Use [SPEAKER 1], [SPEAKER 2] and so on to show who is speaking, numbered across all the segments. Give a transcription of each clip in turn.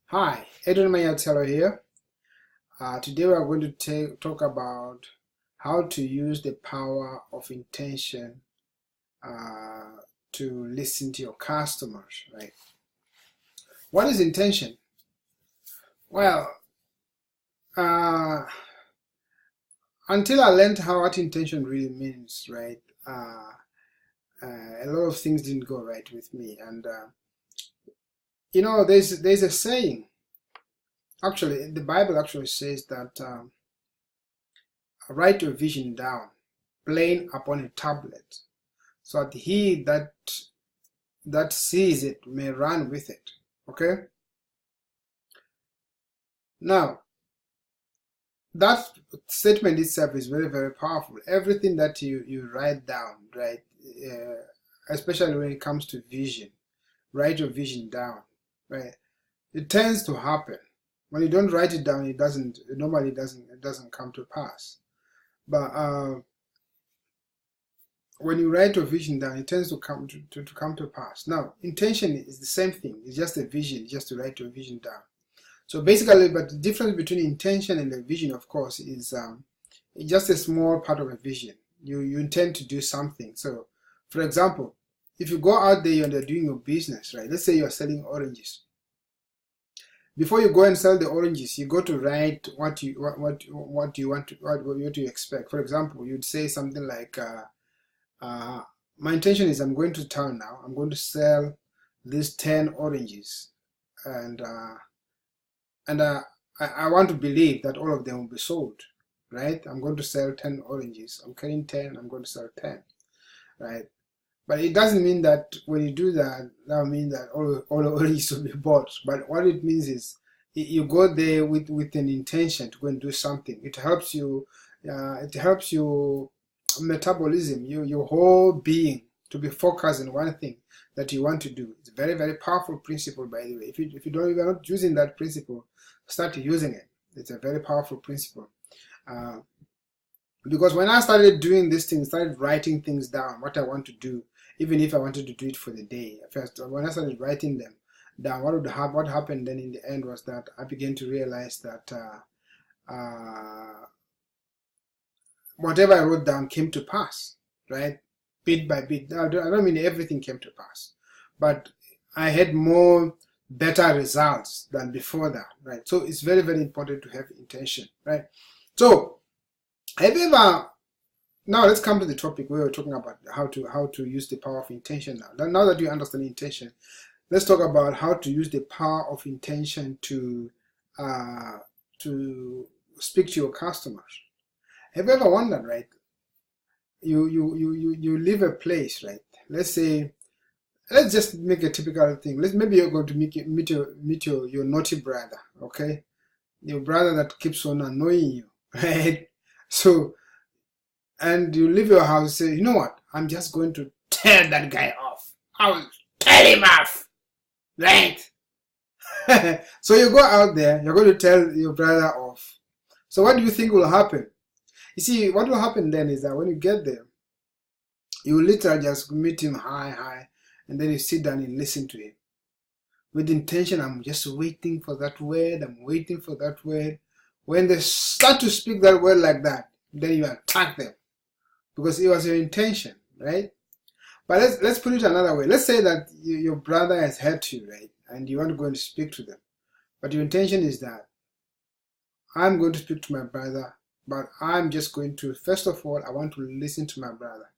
[SPEAKER 1] Hi, Adrian Manyathelo here. Today we are going to talk about how to use the power of intention to listen to your customers, right? What is intention? Well, uh, until I learned what intention really means, right, a lot of things didn't go right with me. And, there's a saying. Actually, the Bible actually says that write your vision down, plain upon a tablet, so that he that sees it may run with it. Okay? Now, that statement itself is very, very powerful. Everything that you write down, right, especially when it comes to vision, write your vision down, right? It tends to happen. When you don't write it down, it doesn't come to pass. But when you write your vision down, it tends to come to pass. Now, intention is the same thing. It's just a vision, just to write your vision down. So basically, but the difference between intention and a vision, of course, is just a small part of a vision. You intend to do something. So, for example, if you go out there and you're doing your business, right? Let's say you're selling oranges. Before you go and sell the oranges, you go to write what you want to expect. For example, you'd say something like, my intention is I'm going to town now. I'm going to sell these 10 oranges, and I want to believe that all of them will be sold, right? I'm going to sell 10 oranges. I'm carrying 10. I'm going to sell 10, right? But it doesn't mean that when you do that, that will mean that all the oranges will be bought. But what it means is you go there with an intention to go and do something. It helps you. Metabolism, your whole being, to be focused on one thing that you want to do. It's a very, very powerful principle, by the way. If you're not using that principle, start using it. It's a very powerful principle. Because when I started doing this thing, started writing things down, what I want to do, even if I wanted to do it for the day, first when I started writing them down, what happened then in the end was that I began to realize that whatever I wrote down came to pass, right? Bit by bit. I don't mean everything came to pass, but I had better results than before that, right? So it's very, very important to have intention, right? So, now let's come to the topic where we're talking about how to use the power of intention now. Now that you understand intention, let's talk about how to use the power of intention to speak to your customers. Have you ever wondered, right? You leave a place, right? Let's just make a typical thing. Maybe you're going to meet your naughty brother, okay? Your brother that keeps on annoying you, right? So, and you leave your house and say, you know what? I'm just going to tell that guy off. I will tell him off, right? So you go out there, you're going to tell your brother off. So what do you think will happen? You see, what will happen then is that when you get there, you literally just meet him hi, and then you sit down and listen to him. With intention, I'm just waiting for that word, I'm waiting for that word. When they start to speak that word like that, then you attack them. Because it was your intention, right? But let's put it another way. Let's say that your brother has hurt you, right? And you want to go and speak to them. But your intention is that I'm going to speak to my brother, but I'm just going to, first of all, I want to listen to my brother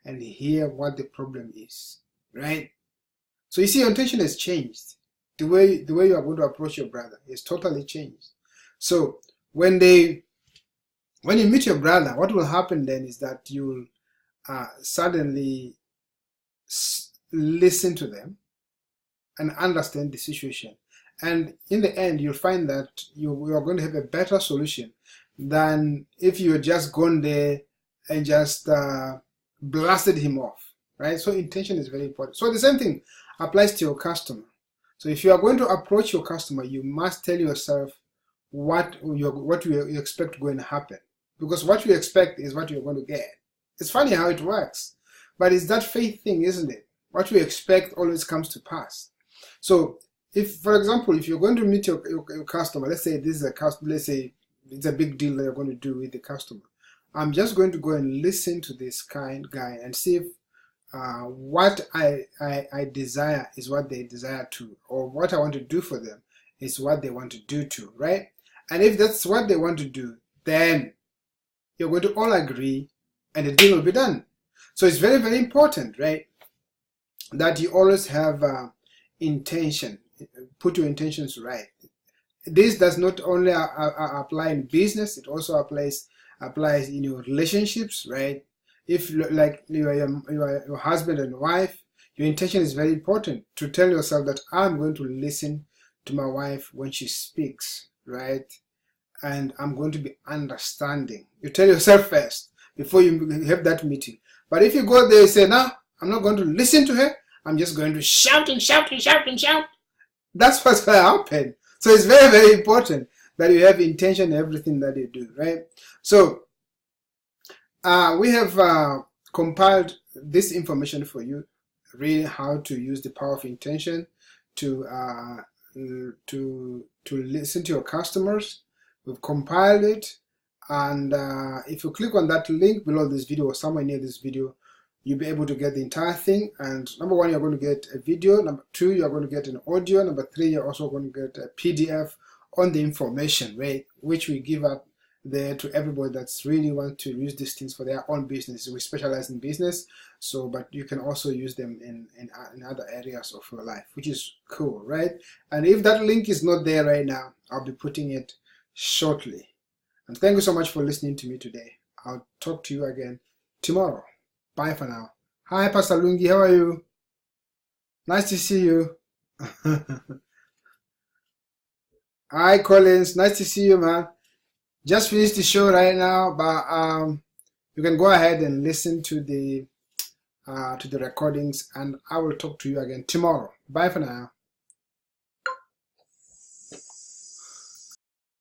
[SPEAKER 1] and hear what the problem is, right? So you see, your intention has changed. The way you are going to approach your brother is totally changed. So when you meet your brother, what will happen then is that you'll suddenly listen to them and understand the situation. And in the end, you'll find that you are going to have a better solution than if you had just gone there and just blasted him off, right? So intention is very important. So the same thing applies to your customer. So if you are going to approach your customer, you must tell yourself what you expect going to happen. Because what you expect is what you're going to get. It's funny how it works. But it's that faith thing, isn't it? What you expect always comes to pass. So if, for example, if you're going to meet your customer, let's say this is a customer, let's say it's a big deal that you're going to do with the customer. I'm just going to go and listen to this kind guy and see if what I desire is what they desire to, or what I want to do for them is what they want to do too, right? And if that's what they want to do, then you're going to all agree and the deal will be done. So it's very, very important, right, that you always have intention, put your intentions right. This does not only apply in business, it also applies in your relationships, right? If like you are your husband and wife, your intention is very important to tell yourself that I'm going to listen to my wife when she speaks, right? And I'm going to be understanding. You tell yourself first before you have that meeting. But if you go there and say, no, I'm not going to listen to her, I'm just going to shout and shout and shout and shout, that's what's going to happen. So it's very, very important that you have intention in everything that you do, right? So we have compiled this information for you, really how to use the power of intention to listen to your customers. We've compiled it, and if you click on that link below this video or somewhere near this video, you'll be able to get the entire thing. And number one, you're going to get a video. Number two, you're going to get an audio. Number three, you're also going to get a PDF on the information, right, which we give up there to everybody that's really want to use these things for their own business. We specialize in business, so but you can also use them in other areas of your life, which is cool, right? And if that link is not there right now, I'll be putting it shortly. And thank you so much for listening to me today. I'll talk to you again tomorrow. Bye for now. Hi, Pastor Lungi, how are you? Nice to see you. Hi, Collins, nice to see you, man. Just finished the show right now, but you can go ahead and listen to the recordings, and I will talk to you again tomorrow. Bye for now.